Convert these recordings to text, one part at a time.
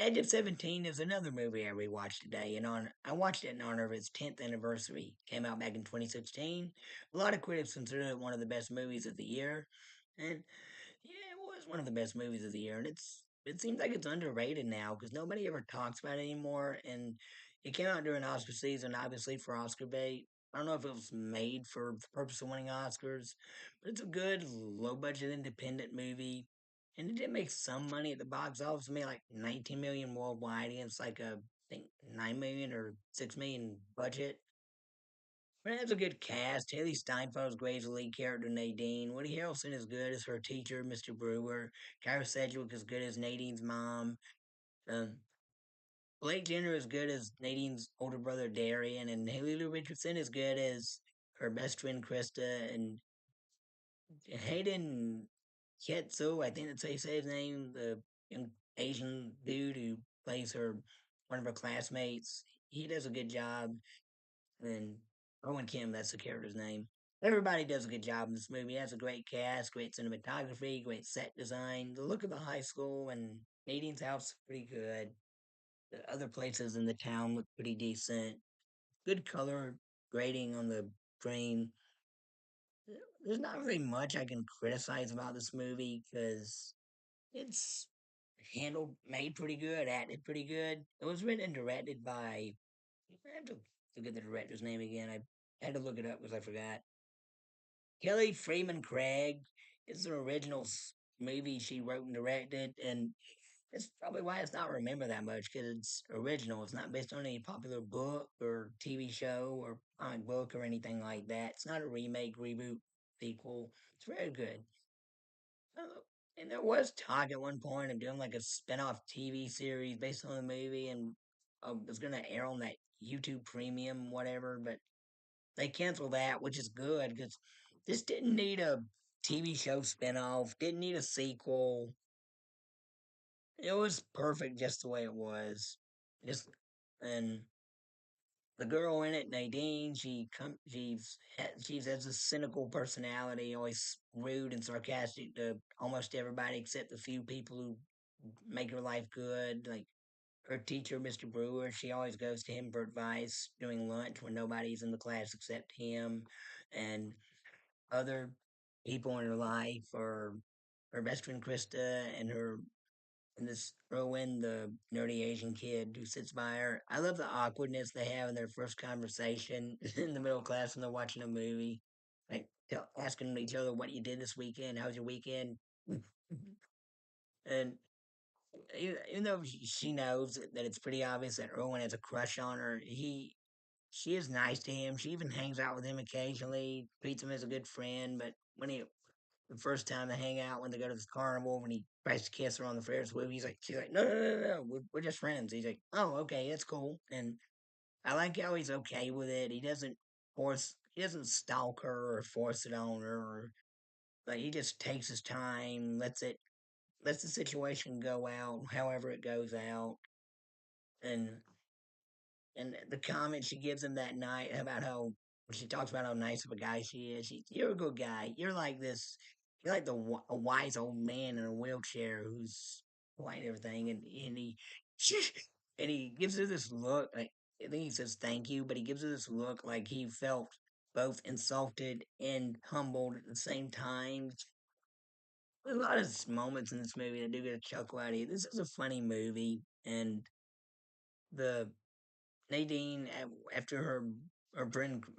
Edge of 17 is another movie I rewatched today. I watched it in honor of its 10th anniversary. Came out back in 2016. A lot of critics consider it one of the best movies of the year, and yeah, it was one of the best movies of the year. And it seems like it's underrated now because nobody ever talks about it anymore. And it came out during Oscar season, obviously for Oscar bait. I don't know if it was made for the purpose of winning Oscars, but it's a good low budget independent movie. And it did make some money at the box office. It made like 19 million worldwide against like I think 9 million or 6 million budget. But it has a good cast. Haley Steinfeld's great as the lead character Nadine. Woody Harrelson is good as her teacher, Mr. Brewer. Kyra Sedgwick is good as Nadine's mom. Um, Blake Jenner is good as Nadine's older brother Darian, and Haley Lou Richardson is good as her best friend Krista, and Hayden Ketsu, I think that's how you say his name, the young Asian dude who plays one of her classmates. He does a good job. And Owen Kim, that's the character's name. Everybody does a good job in this movie. It has a great cast, great cinematography, great set design. The look of the high school and Nadine's house is pretty good. The other places in the town look pretty decent. Good color grading on the frame. There's not really much I can criticize about this movie because it's made pretty good, acted pretty good. It was written and directed by, I have to forget the director's name again. I had to look it up because I forgot. Kelly Freeman Craig is the original movie she wrote and directed, and it's probably why it's not remembered that much because it's original. It's not based on any popular book or TV show or comic book or anything like that. It's not a remake, reboot, sequel. It's very good. Uh, and there was talk at one point of doing like a spin-off TV series based on the movie, and it was going to air on that YouTube Premium, whatever. But they canceled that, which is good because this didn't need a TV show spinoff, didn't need a sequel. It was perfect just the way it was. Just and the girl in it, Nadine, she's has a cynical personality, always rude and sarcastic to almost everybody except the few people who make her life good. Like her teacher, Mr. Brewer, she always goes to him for advice during lunch when nobody's in the class except him. And other people in her life, or her best friend Krista, and this Rowan, the nerdy Asian kid who sits by her. I love the awkwardness they have in their first conversation in the middle class when they're watching a movie, like asking each other what you did this weekend, how's your weekend, and even though she knows that it's pretty obvious that Rowan has a crush on her, she is nice to him. She even hangs out with him occasionally, treats him as a good friend. But the first time they hang out, when they go to this carnival, when he tries to kiss her on the Ferris wheel, she's like, no, no, no, no, no, we're just friends. He's like, oh, okay, that's cool. And I like how he's okay with it. He doesn't stalk her or force it on her, or like he just takes his time, lets the situation go out, however it goes out, and and the comment she gives him that night about how she talks about how nice of a guy she is. You're a good guy. You're like a wise old man in a wheelchair who's white and everything, and he and he gives her this look. Like, I think he says thank you, but he gives her this look like he felt both insulted and humbled at the same time. There's a lot of moments in this movie that do get a chuckle out of you. This is a funny movie, and the Nadine, after her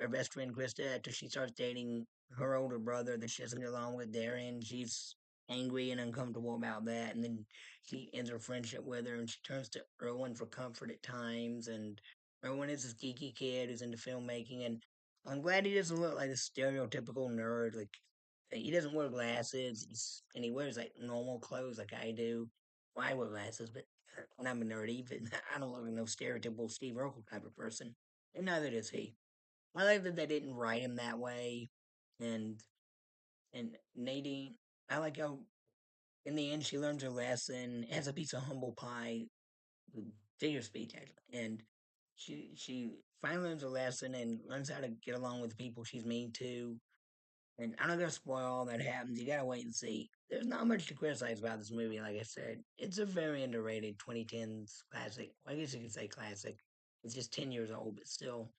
best friend Krista, after she starts dating her older brother that she doesn't get along with, Darren, she's angry and uncomfortable about that. And then she ends her friendship with her and she turns to Erwin for comfort at times. And Erwin is this geeky kid who's into filmmaking. And I'm glad he doesn't look like a stereotypical nerd. Like, he doesn't wear glasses and he wears like normal clothes like I do. Well, I wear glasses, but and I'm a nerdy, but I don't look like no stereotypical Steve Urkel type of person, and neither does he. I like that they didn't write him that way, and and Nadine, I like how in the end she learns her lesson, has a piece of humble pie, figure speech actually, and she finally learns her lesson and learns how to get along with the people she's mean to. And I'm not gonna spoil all that happens. You gotta wait and see. there's not much to criticize about this movie. Like I said, it's a very underrated 2010s classic. I guess you could say classic. It's just 10 years old, but still,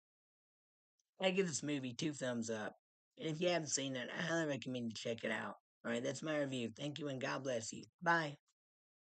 I give this movie two thumbs up. And if you haven't seen it, I highly recommend you check it out. All right, that's my review. Thank you and God bless you. Bye.